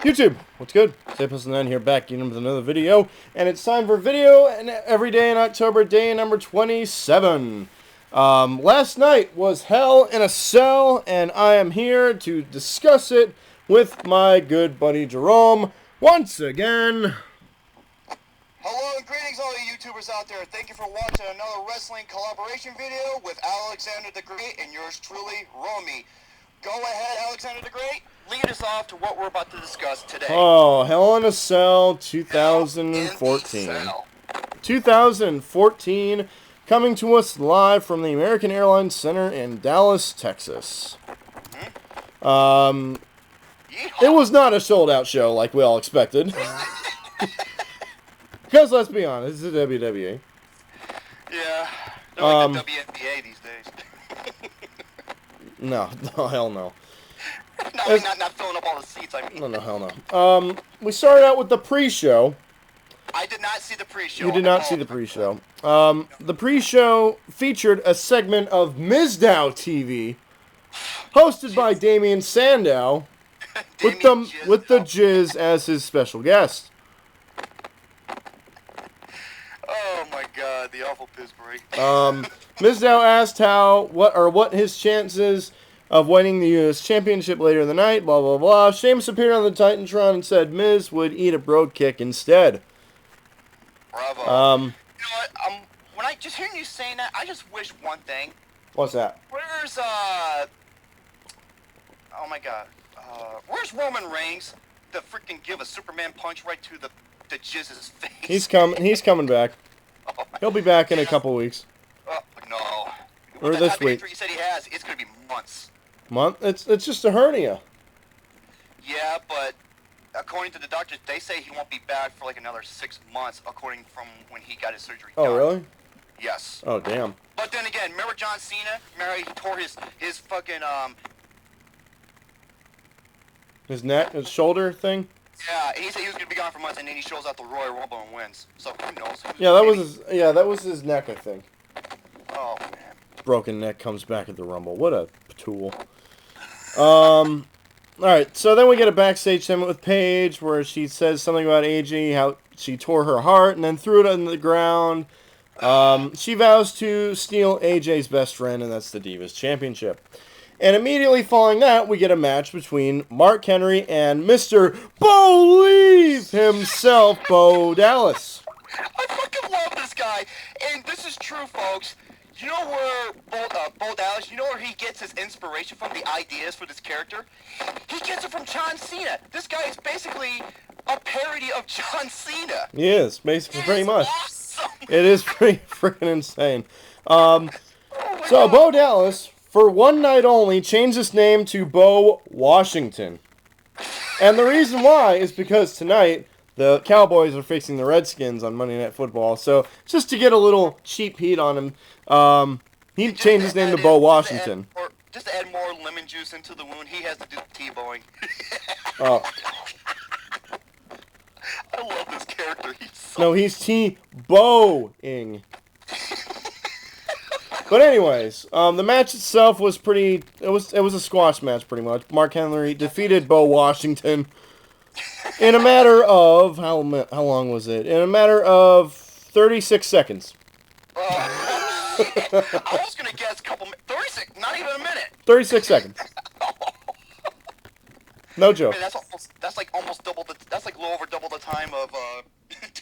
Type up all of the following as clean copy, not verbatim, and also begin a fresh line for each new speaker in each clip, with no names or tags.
YouTube, what's good? Staples9 here, back again with another video, and it's time for video and every day in October, day number 27. Last night was Hell in a Cell, and I am here to discuss it with my good buddy Jerome once again.
Hello and greetings all you YouTubers out there. Thank you for watching another wrestling collaboration video with Alexander the Great and yours truly, Romy. Go ahead, Alexander the Great. Lead us off to what we're about to discuss today.
Oh, Hell in a Cell 2014. 2014, coming to us live from the American Airlines Center in Dallas, Texas. It was not a sold-out show like we all expected. Because let's be honest, it's a WWE.
Yeah, they're like the WNBA these days.
No, hell no.
not filling up all the seats, I mean.
No, hell no. We started out with the pre-show.
I did not see the pre-show.
You did not see the pre-show. The pre-show featured a segment of Mizdow TV, hosted by Damien Sandow, with the Jizz as his special guest.
Oh my God, the awful piss break.
Mizdow asked what his chances of winning the U.S. Championship later in the night, blah, blah, blah. Sheamus appeared on the Titantron and said Miz would eat a brogue kick instead.
Bravo. You know what, when I just hearing you saying that, I just wish one thing.
What's that?
Where's, oh my God. Where's Roman Reigns to freaking give a Superman punch right to the Jizz's face?
He's coming back.
Oh,
He'll be back in a couple weeks.
No.
Or
With
this
the
week.
injury he said he has, it's going to be months.
It's just a hernia.
Yeah, but according to the doctors, they say he won't be back for like another 6 months, according from when he got his surgery done.
Oh, really?
Yes.
Oh, damn.
But then again, remember John Cena? Remember he tore his fucking,
His neck, his shoulder thing?
Yeah, and he said he was going to be gone for months, and then he shows out the Royal Rumble and wins. So, who knows?
Yeah, that was his neck, I think.
Oh, man.
Broken neck comes back at the Rumble. What a tool. Alright, so then we get a backstage segment with Paige where she says something about AJ, how she tore her heart and then threw it on the ground. She vows to steal AJ's best friend, and that's the Divas Championship. And immediately following that, we get a match between Mark Henry and Mr. Believe himself, Bo Dallas.
I fucking love this guy, and this is true, folks. You know where Bo Dallas, you know where he gets his inspiration from, the ideas for this character? He gets it from John Cena. This guy is basically a parody of John Cena.
He is, basically, pretty much.
Awesome.
It is pretty freaking insane.
Oh
So
God.
Bo Dallas, for one night only, changed his name to Bo Washington. And the reason why is because tonight, the Cowboys are facing the Redskins on Monday Night Football. So, just to get a little cheap heat on him, he changed his name to Bo Washington.
Just to add more lemon juice into the wound, he has to do T-bowing.
Oh.
I love this character.
No, he's T-bowing. But anyways, the match itself was pretty. It was a squash match, pretty much. Mark Henry defeated Bo Washington in a matter of how long was it? In a matter of 36 seconds.
I was gonna guess 36, not even a minute.
36 seconds. No joke.
Man, that's like almost double that's like a little over double the time of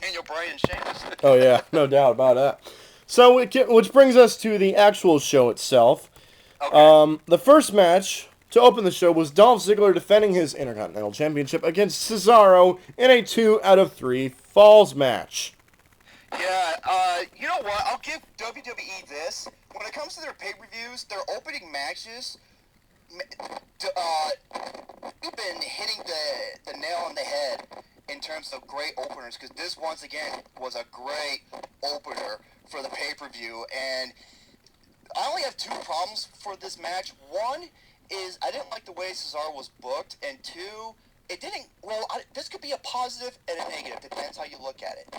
Daniel Bryan and Sheamus.
Oh yeah, no doubt about that. So, which brings us to the actual show itself.
Okay.
The first match to open the show was Dolph Ziggler defending his Intercontinental Championship against Cesaro in a 2 out of 3 falls match.
Yeah, you know what? I'll give WWE this. When it comes to their pay-per-views, their opening matches, you've been hitting the nail on the head in terms of great openers, because this, once again, was a great opener for the pay-per-view, and I only have 2 problems for this match. One is I didn't like the way Cesaro was booked, and 2, it didn't, this could be a positive and a negative, depends how you look at it.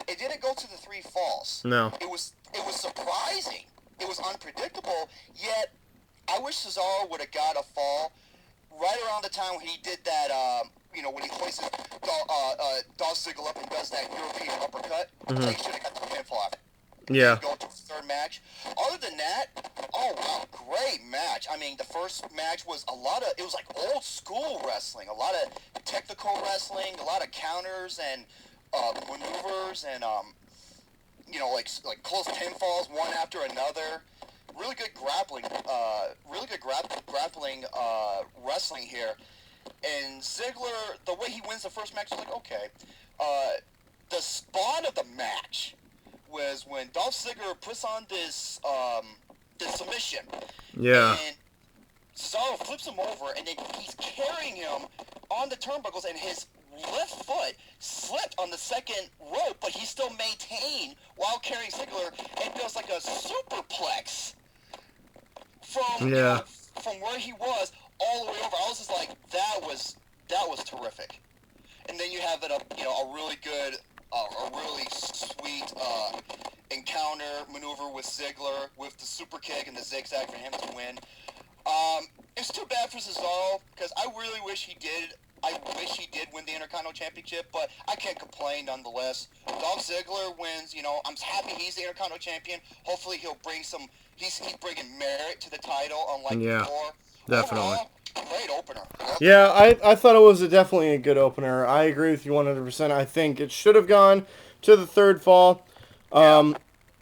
It didn't go to the 3 falls.
No.
It was surprising. It was unpredictable, yet I wish Cesaro would have got a fall right around the time when he did that, when he hoists Dolph Ziggler up and does that European uppercut,
Mm-hmm.
they should have got the pinfall out.
Yeah.
Go to the third match. Other than that, oh wow, great match. I mean, the first match was it was like old school wrestling, a lot of technical wrestling, a lot of counters and maneuvers and like close pinfalls one after another. Really good grappling, wrestling here. And Ziggler, the way he wins the first match, is like, okay. The spawn of the match was when Dolph Ziggler puts on this submission.
Yeah.
And Cesaro flips him over, and then he's carrying him on the turnbuckles, and his left foot slipped on the second rope, but he still maintained while carrying Ziggler, and does like a superplex from from where he was all the way over. I was just like, that was terrific. And then you have a really good, a really sweet encounter maneuver with Ziggler with the super kick and the zigzag for him to win. It's too bad for Cesaro because I really wish he did. I wish he did win the Intercontinental Championship, but I can't complain nonetheless. Dolph Ziggler wins. I'm happy he's the Intercontinental Champion. Hopefully he'll bring he's bringing merit to the title, unlike before.
Definitely.
Overall, great opener.
Yeah, I thought it was definitely a good opener. I agree with you 100%. I think it should have gone to the third fall.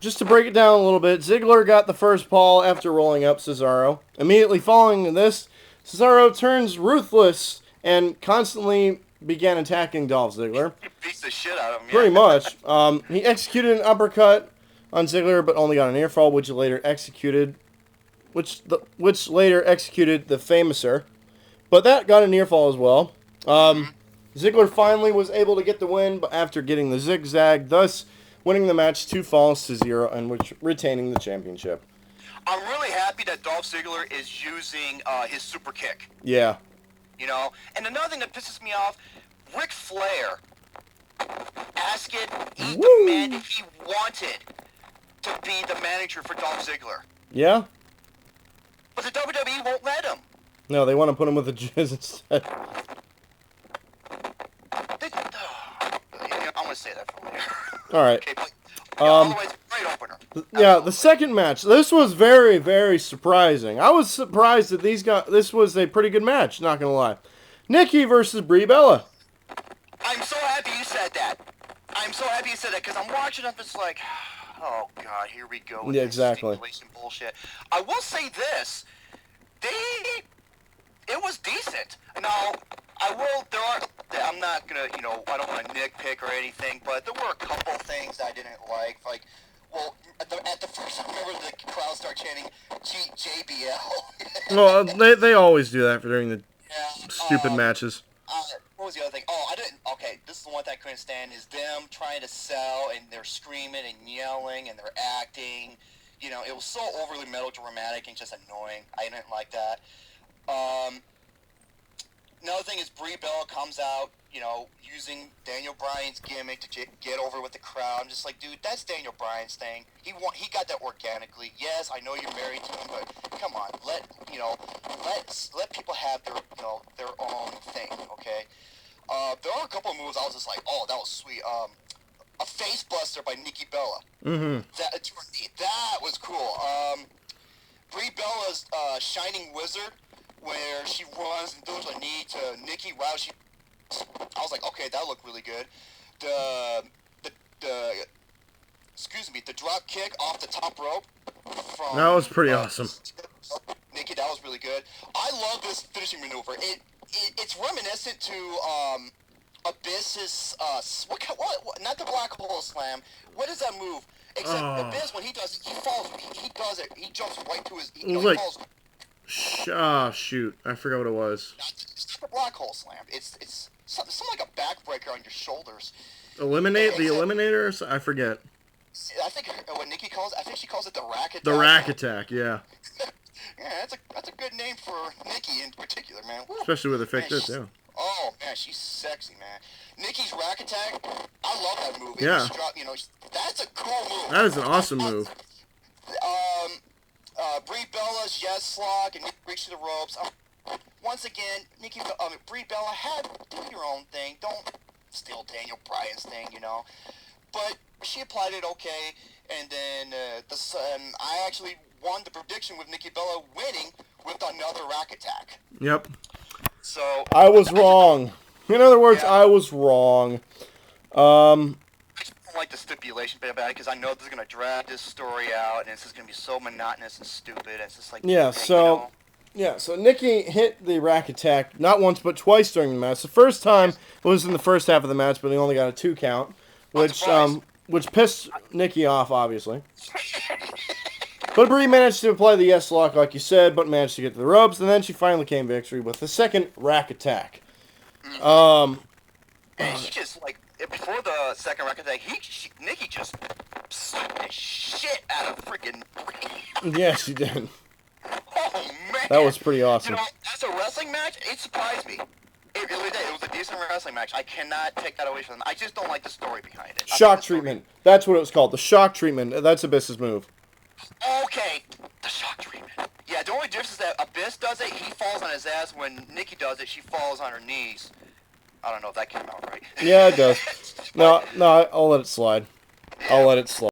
Just to break it down a little bit, Ziggler got the first fall after rolling up Cesaro. Immediately following this, Cesaro turns ruthless and constantly began attacking Dolph Ziggler.
He beats the shit out of him.
Pretty much. He executed an uppercut on Ziggler, but only got a near fall, which later executed the Famouser. But that got a near fall as well. Ziggler finally was able to get the win after getting the zigzag, thus winning the match 2 falls to 0 and retaining the championship.
I'm really happy that Dolph Ziggler is using his super kick.
Yeah.
And another thing that pisses me off, Ric Flair he demanded, he wanted to be the manager for Dolph Ziggler.
Yeah?
But the WWE won't let him.
No, they want to put him with the Jizz instead.
I'm going to say that for later.
All right.
Okay, but otherwise, great opener.
Yeah, the second match. This was very, very surprising. I was surprised that this was a pretty good match, not going to lie. Nikki versus Brie Bella.
I'm so happy you said that. Because I'm watching it, it's like, oh, God, here we go with this stipulation bullshit. I will say this. It was decent. Now, I'm not going to, I don't want to nitpick or anything, but there were a couple things I didn't like. Like, well, at the first, I remember the crowd start chanting JBL.
Well, they always do that during the stupid matches.
What was the other thing? Okay, this is the one thing I couldn't stand is them trying to sell and they're screaming and yelling and they're acting. It was so overly melodramatic and just annoying. I didn't like that. Another thing is Brie Bella comes out, using Daniel Bryan's gimmick to get over with the crowd. I'm just like, dude, that's Daniel Bryan's thing. He got that organically. Yes, I know you're married to him, but come on, let people have their own thing, okay? There are a couple of moves I was just like, oh, that was sweet. A face buster by Nikki Bella.
Mm-hmm.
That was cool. Brie Bella's Shining Wizard, where she runs and does a knee to Nikki while I was like, okay, that looked really good. The drop kick off the top rope from
that was pretty awesome.
Nikki, that was really good. I love this finishing maneuver. It's reminiscent to Abyss's what not the black hole slam. What is that move? Except Abyss, when he does it, he falls. He does it. He jumps right to his. He falls.
Shoot! I forgot what it was.
It's not the black hole slam. It's something like a backbreaker on your shoulders.
Eliminate the Eliminator? I forget.
I think what Nikki calls it, I think she calls it the rack attack.
The rack attack, yeah.
Yeah, that's a good name for Nikki in particular, man. Woo.
Especially with her fake tits, yeah.
Oh man, she's sexy, man. Nikki's rack attack, I love that move.
Yeah.
That's a cool move.
That is an awesome move.
Brie Bella's yes slog and Nikki reach to the ropes. once again, Brie Bella had do your own thing. Don't steal Daniel Bryan's thing, you know. But she applied it okay, and then I actually won the prediction with Nikki Bella winning with another rack attack.
Yep.
So
I was wrong. In other words,
Yeah.
I was wrong.
I just don't like the stipulation bit about it because I know this is gonna drag this story out, and it's just gonna be so monotonous and stupid. And it's just like
Yeah, so Nikki hit the rack attack not once but twice during the match. The first time was in the first half of the match, but he only got a 2 count, which pissed Nikki off, obviously. But Brie managed to apply the yes lock, like you said, but managed to get to the ropes, and then she finally came victory with the second rack attack.
And she just before the second rack attack, Nikki just sucked the shit out of freaking Brie.
Yeah, she did.
Oh man,
That was pretty awesome.
You know, as a wrestling match, it surprised me. It really did. It was a decent wrestling match. I cannot take that away from them. I just don't like the story behind it.
Shock treatment. That's what it was called. The shock treatment. That's Abyss's move.
Okay, the shock treatment. Yeah, the only difference is that Abyss does it, he falls on his ass. When Nikki does it, she falls on her knees. I don't know if that came out right.
Yeah, it does. No, I'll let it slide. I'll let it slide.